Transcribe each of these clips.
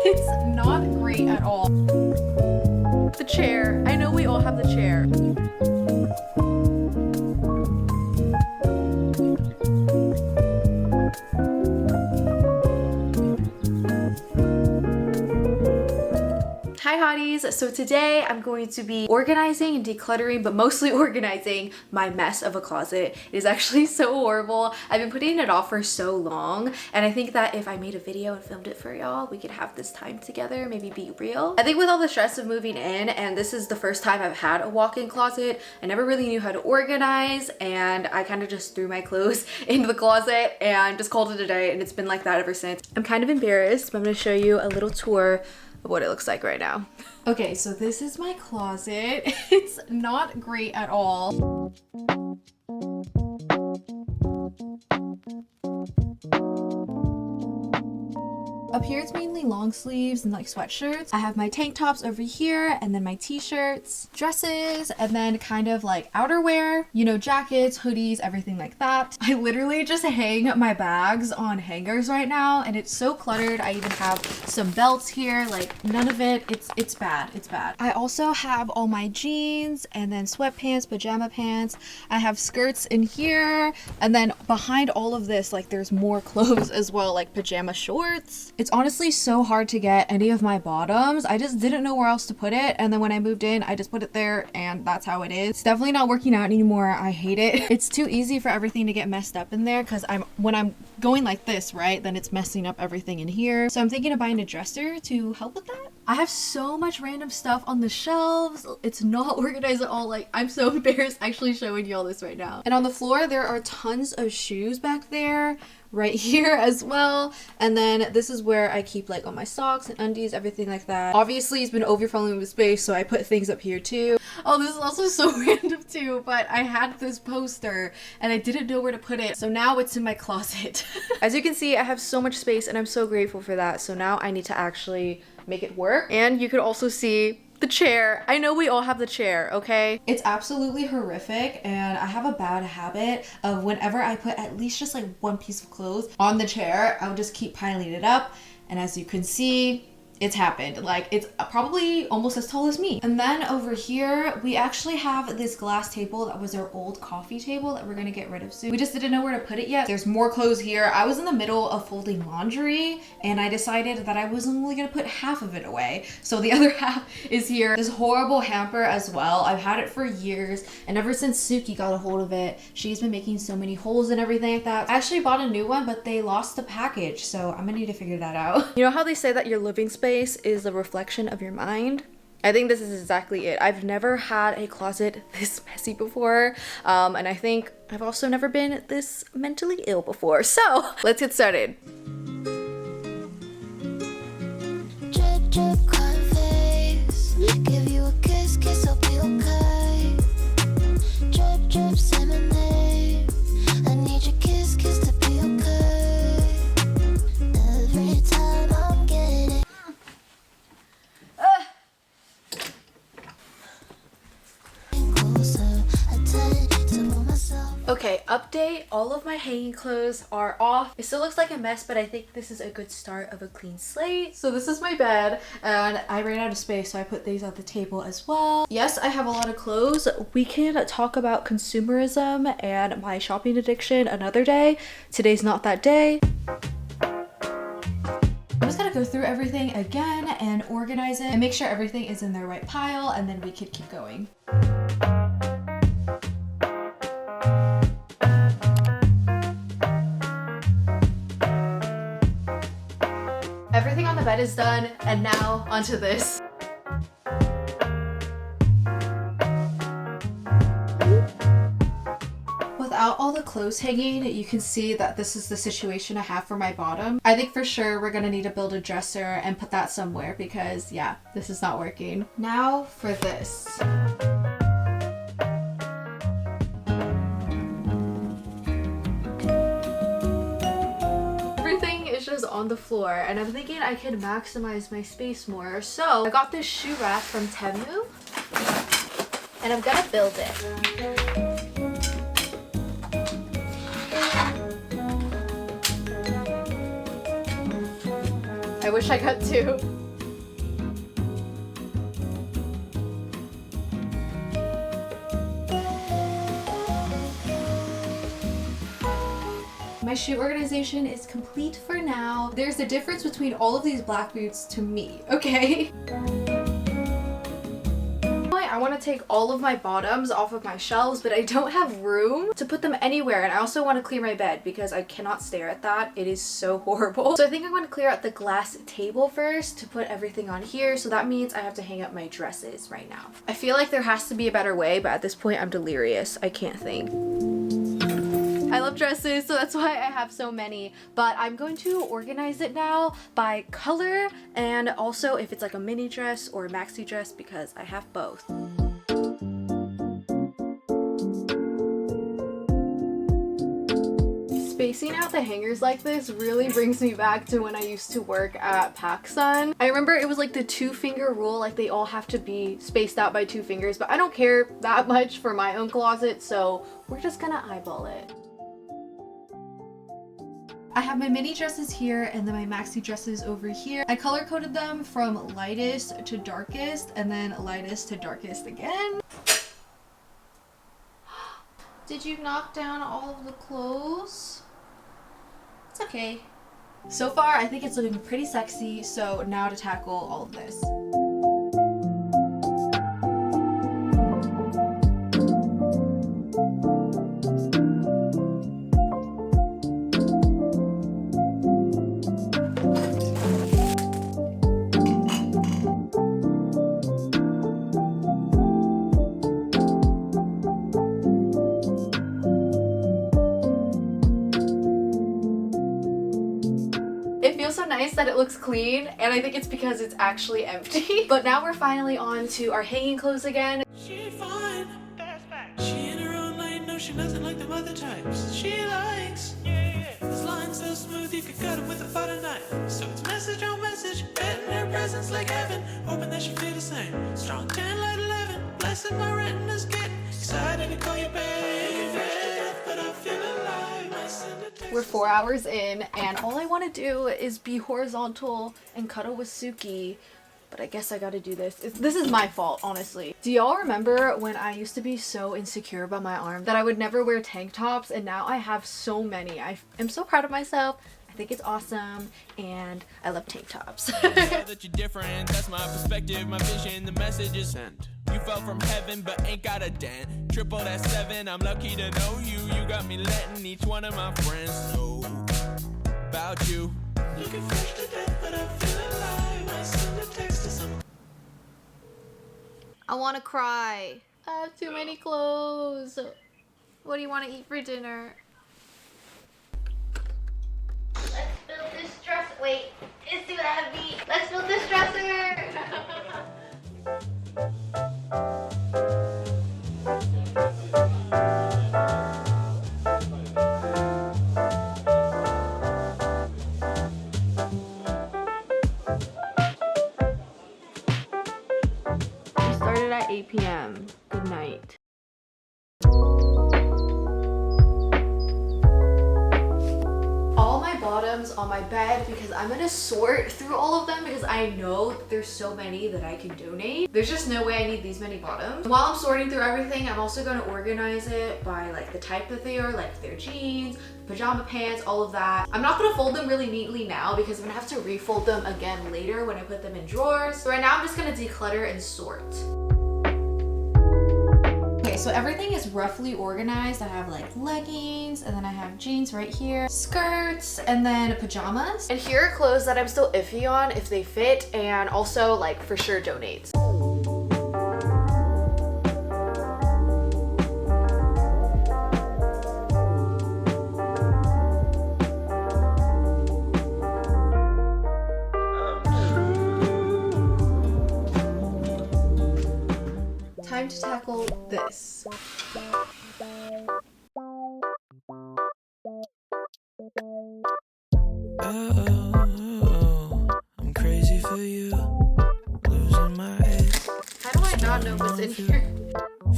It's not great at all. The chair. I know we all have the chair. Hi hotties! So today I'm going to be organizing and decluttering, but mostly organizing my mess of a closet. It is actually so horrible. I've been putting it off for so long, and I think that if I made a video and filmed it for y'all, we could have this time together, maybe be real. I think with all the stress of moving in, and this is the first time I've had a walk-in closet, I never really knew how to organize, and I kind of just threw my clothes into the closet and just called it a day, and it's been like that ever since. I'm kind of embarrassed, but I'm going to show you a little tour of what it looks like right now. Okay, so this is my closet. It's not great at all. Up here it's mainly long sleeves and like sweatshirts. I have my tank tops over here, and then my t-shirts, dresses, and then kind of like outerwear, you know, jackets, hoodies, everything like that. I literally just hang my bags on hangers right now, and it's so cluttered. I even have some belts here, like none of it. It's bad. It's bad. I also have all my jeans and then sweatpants, pajama pants. I have skirts in here, and then behind all of this, like there's more clothes as well, like pajama shorts. It's honestly so hard to get any of my bottoms. I just didn't know where else to put it, and then when I moved in, I just put it there, and that's how it is. It's definitely not working out anymore. I hate it. It's too easy for everything to get messed up in there, because when I'm going like this, right, then it's messing up everything in here. So I'm thinking of buying a dresser to help with that. I have so much random stuff on the shelves. It's not organized at all. Like, I'm so embarrassed actually showing y'all this right now. And on the floor, there are tons of shoes back there, right here as well. And then this is where I keep like all my socks and undies, everything like that. Obviously it's been overflowing with space, so I put things up here too. Oh, this is also so random too, but I had this poster and I didn't know where to put it, so now it's in my closet. As you can see, I have so much space and I'm so grateful for that. So now I need to actually make it work. And you could also see the chair. I know we all have the chair, okay? It's absolutely horrific, and I have a bad habit of whenever I put at least just like one piece of clothes on the chair, I'll just keep piling it up, and as you can see, it's happened. Like, it's probably almost as tall as me. And then over here, we actually have this glass table that was our old coffee table that we're gonna get rid of soon. We just didn't know where to put it yet. There's more clothes here. I was in the middle of folding laundry, and I decided that I was only gonna put half of it away. So the other half is here. This horrible hamper as well. I've had it for years, and ever since Suki got a hold of it, she's been making so many holes and everything like that. I actually bought a new one, but they lost the package, so I'm gonna need to figure that out. You know how they say that your living space is the reflection of your mind? I think this is exactly it. I've never had a closet this messy before, and I think I've also never been this mentally ill before. So let's get started. Drip, drip, cornflakes. Give you a kiss, kiss, I'll be okay. Drip, drip, lemonade. I need your kiss, kiss to be okay. Every time I'm getting closer, I tend to pull myself. Okay, update. All of my hanging clothes are off. It still looks like a mess, but I think this is a good start of a clean slate. So this is my bed, and I ran out of space, so I put these at the table as well. Yes, I have a lot of clothes. We can talk about consumerism and my shopping addiction another day. Today's not that day. I'm just gonna go through everything again and organize it and make sure everything is in the right pile, and then we could keep going. Everything on the bed is done, and now onto this. Without all the clothes hanging, you can see that this is the situation I have for my bottom. I think for sure we're gonna need to build a dresser and put that somewhere, because yeah, this is not working. Now for this. Is on the floor, and I'm thinking I could maximize my space more. So I got this shoe rack from Temu, and I'm gonna build it. I wish I got two. My shoe organization is complete for now. There's a difference between all of these black boots to me, okay? I want to take all of my bottoms off of my shelves, but I don't have room to put them anywhere. And I also want to clear my bed because I cannot stare at that. It is so horrible. So I think I'm going to clear out the glass table first to put everything on here. So that means I have to hang up my dresses right now. I feel like there has to be a better way, but at this point I'm delirious. I can't think. I love dresses, so that's why I have so many, but I'm going to organize it now by color and also if it's like a mini dress or a maxi dress because I have both. Spacing out the hangers like this really brings me back to when I used to work at PacSun. I remember it was like the 2-finger rule, like they all have to be spaced out by 2 fingers, but I don't care that much for my own closet, so we're just gonna eyeball it. I have my mini dresses here and then my maxi dresses over here. I color coded them from lightest to darkest and then lightest to darkest again. Did you knock down all of the clothes? It's okay. So far, I think it's looking pretty sexy, so now to tackle all of this. It feels so nice that it looks clean, and I think it's because it's actually empty. But now we're finally on to our hanging clothes again. She fine, that's fact. She in her own lane, no, she doesn't like them other types. She likes, this line so smooth you could cut it with a butter knife. So it's message on message, bed in her presence like heaven. Hoping that she feel the same. Strong 10, light 11, blessed my retina's getting excited to call you baby. But I feel alive. We're 4 hours in, and all I want to do is be horizontal and cuddle with Suki. But I guess I gotta do this. This is my fault, honestly. Do y'all remember when I used to be so insecure about my arm that I would never wear tank tops, and now I have so many. I am so proud of myself. I think it's awesome, and I love tank tops. That you're different, that's my perspective, my vision, the message is sent. You fell from heaven, but ain't got a dent. Triple that 7, I'm lucky to know you. You got me letting each one of my friends know about you. Looking fresh to death, but I feel alive. I send a text to some. I want to cry. I have too many clothes. What do you want to eat for dinner? Let's build this dresser. Wait, it's too heavy. Let's build this dresser. We started at 8 p.m. Good night. Bottoms on my bed because I'm gonna sort through all of them because I know there's so many that I can donate. There's just no way I need these many bottoms. While I'm sorting through everything, I'm also gonna organize it by like the type that they are, like if they're jeans, pajama pants, all of that. I'm not gonna fold them really neatly now because I'm gonna have to refold them again later when I put them in drawers. So right now I'm just gonna declutter and sort. Okay, so everything is roughly organized. I have like leggings, and then I have jeans right here, skirts, and then pajamas. And here are clothes that I'm still iffy on if they fit, and also like for sure donates. Time to tackle this. I'm crazy for you, losing my head. How do I not know what's in here?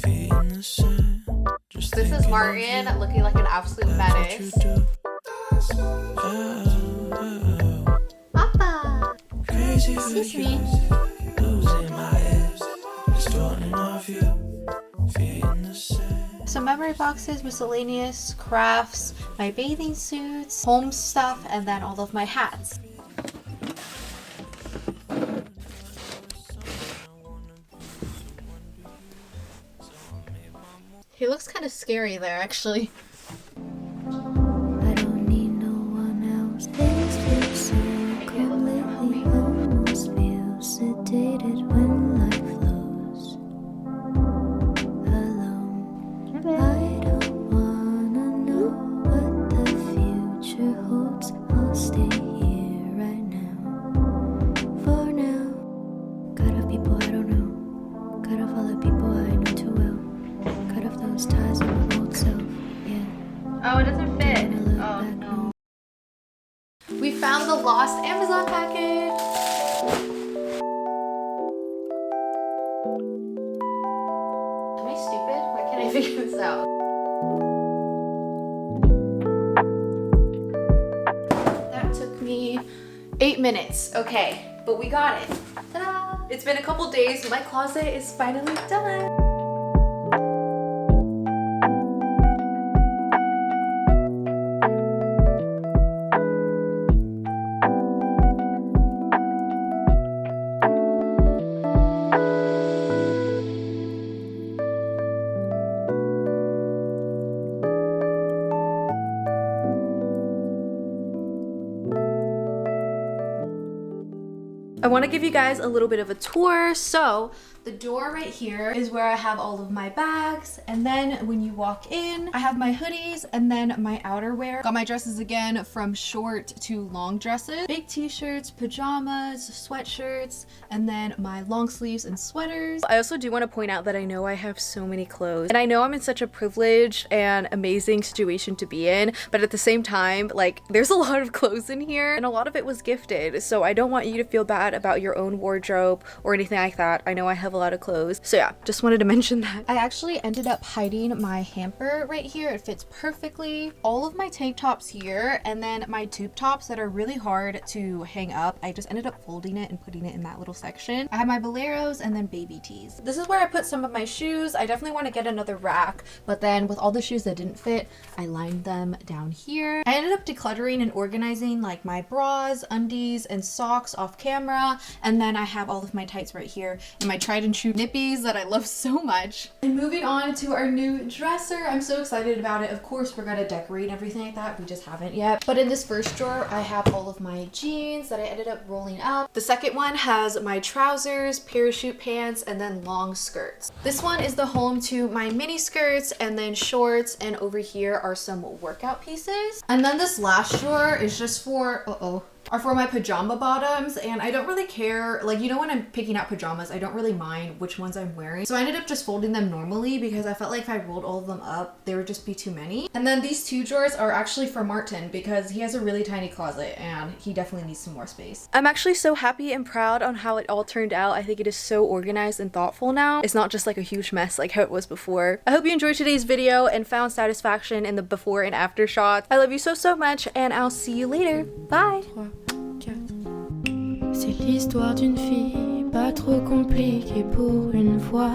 Feet in the sun, just This is Martin looking like an absolute menace. Papa! crazy for Excuse you. me. Losing my head, distorting our view, feeling the same. Some memory boxes, miscellaneous, crafts, my bathing suits, home stuff, and then all of my hats. He looks kind of scary there, actually. I don't need no one else. Things feel so completely, almost feel sedated when life flows alone. I don't wanna know what the future holds. I'll stay here right now. For now, cut off people I don't know. Cut off all the people I know too well. Cut off those ties with my old self. Yeah. Oh, it doesn't fit. Gonna look Oh, back no. We found the lost Amazon package. Am I stupid? Why can't I figure this out? That took me 8 minutes. Okay, but we got it. Ta-da! It's been a couple days. My closet is finally done. I want to give you guys a little bit of a tour. So the door right here is where I have all of my bags, and then when you walk in, I have my hoodies and then my outerwear. Got my dresses again from short to long dresses, big t-shirts, pajamas, sweatshirts, and then my long sleeves and sweaters. I also do want to point out that I know I have so many clothes, and I know I'm in such a privileged and amazing situation to be in, but at the same time, like, there's a lot of clothes in here and a lot of it was gifted, so I don't want you to feel bad about your own wardrobe or anything like that. I know I have a lot of clothes, so yeah, just wanted to mention that. I actually ended up hiding my hamper right here. It fits perfectly. All of my tank tops here, and then my tube tops that are really hard to hang up, I just ended up folding it and putting it in that little section. I have my boleros and then baby tees. This is where I put some of my shoes. I definitely want to get another rack, but then with all the shoes that didn't fit, I lined them down here. I ended up decluttering and organizing like my bras, undies, and socks off camera, and then I have all of my tights right here and my tried and true nippies that I love so much. And moving on to our new dresser, I'm so excited about it. Of course, we're gonna decorate and everything like that. We just haven't yet. But in this first drawer, I have all of my jeans that I ended up rolling up. The second one has my trousers, parachute pants, and then long skirts. This one is the home to my mini skirts and then shorts, and over here are some workout pieces. And then this last drawer is just for, are for my pajama bottoms, and I don't really care, like, you know, when I'm picking out pajamas, I don't really mind which ones I'm wearing, so I ended up just folding them normally because I felt like if I rolled all of them up, there would just be too many. And then these two drawers are actually for Martin because he has a really tiny closet and he definitely needs some more space. I'm actually so happy and proud on how it all turned out. I think it is so organized and thoughtful now. It's not just like a huge mess like how it was before. I hope you enjoyed today's video and found satisfaction in the before and after shots. I love you so much, and I'll see you later. Bye! C'est l'histoire d'une fille pas trop compliquée pour une fois.